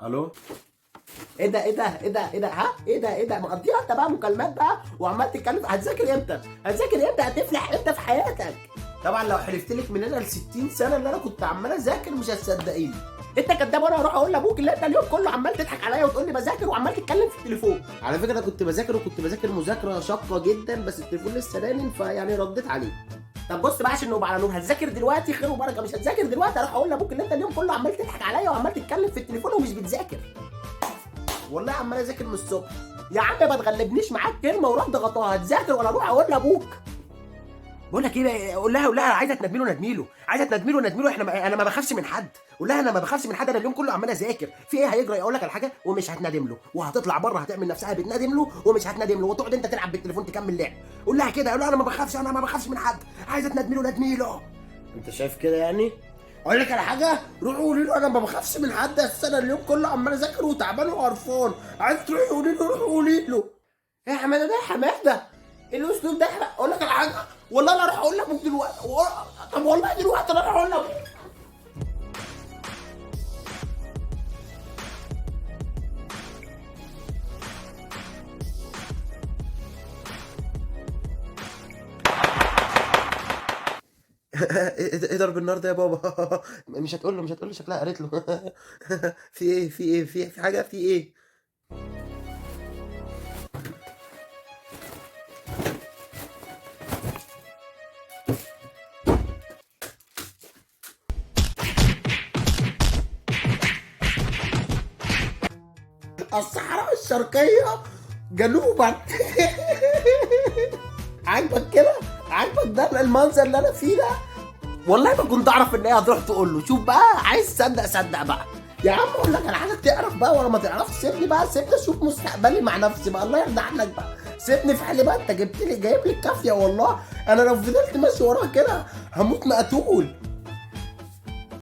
الو. ايه ده ها ايه ده مقضيها انت بقى مكالمات بقى وعمال تتكلم. هتذاكر امتى؟ هتفلح امتى في حياتك؟ طبعا لو حلفت لك من هنا ل 60 سنه اللي انا كنت عمال اذاكر مش هتصدقيني. انت كداب وانا هروح اقول لابوك اللي انت اليوم كله عمال تضحك عليا وتقول لي بذاكر وعمال تتكلم في التليفون. على فكره انا كنت بذاكر وكنت بذاكر مذاكره شاقه جدا، بس التليفون لسه رانن فيعني رديت عليه. طب بص بقى عشان نبقى على نور، هتذاكر دلوقتي خير وبركه، مش هتذاكر دلوقتي هروح اقول لابوك اللي انت اليوم كله عمال تضحك عليا وعمال تتكلم في التليفون ومش بتذاكر. والله عمال اذاكر من الصبح. يا عم ما تغلبنيش معاك كلمه وروح ضغطها. هتذاكر ولا اروح اقول لابوك؟ بقول لك ايه، قول لها عايزه تندميله ندميله. انا ما بخافش من حد. قول لها انا ما بخافش من حد، انا اليوم كله عمال اذاكر. في ايه هيجرى؟ اقول لك على حاجه، ومش هتندم له، وهتطلع بره هتعمل نفسها بتندم له ومش هتندم له، وتقعد انت تلعب بالتليفون تكمل لعب. قول لها كده، قول لها انا ما بخافش من حد، عايزه ندميله. انت شايف كده يعني؟ اقول لك على حاجه، روحي قولي له انا ما بخافش من حد، السنه اليوم كله عمال اذاكر وتعبان وقرفان. عايز تروحي قولي له، روحي قولي له. ايه يا حماده ده يا حماده؟ ايه الاسلوب ده؟ اقول لك على حاجه، والله انا اروح اقول لابوك دلوقتي. طب والله دلوقتي انا اروح اقول لابوك. ايه ضرب النار ده يا بابا؟ مش هتقول له شكلها قالت له. في حاجه في ايه؟ الصحراء الشرقيه جنوبا. عاجبك كده؟ عاجبك ده المنظر اللي انا فيه ده؟ والله ما كنت اعرف ان هي هتروح تقول له. شوف بقى، عايز تصدق صدق بقى. يا عم اقول لك على حاجه، تعرف بقى ولا ما تعرفش؟ سيبني بقى، سيبني اشوف مستقبلي مع نفسي بقى، الله يرضى عنك بقى. سيبني في حالي بقى، انت جايب لي الكافيه والله. انا لو فضلت ماشي وراها كده هموت مقتول.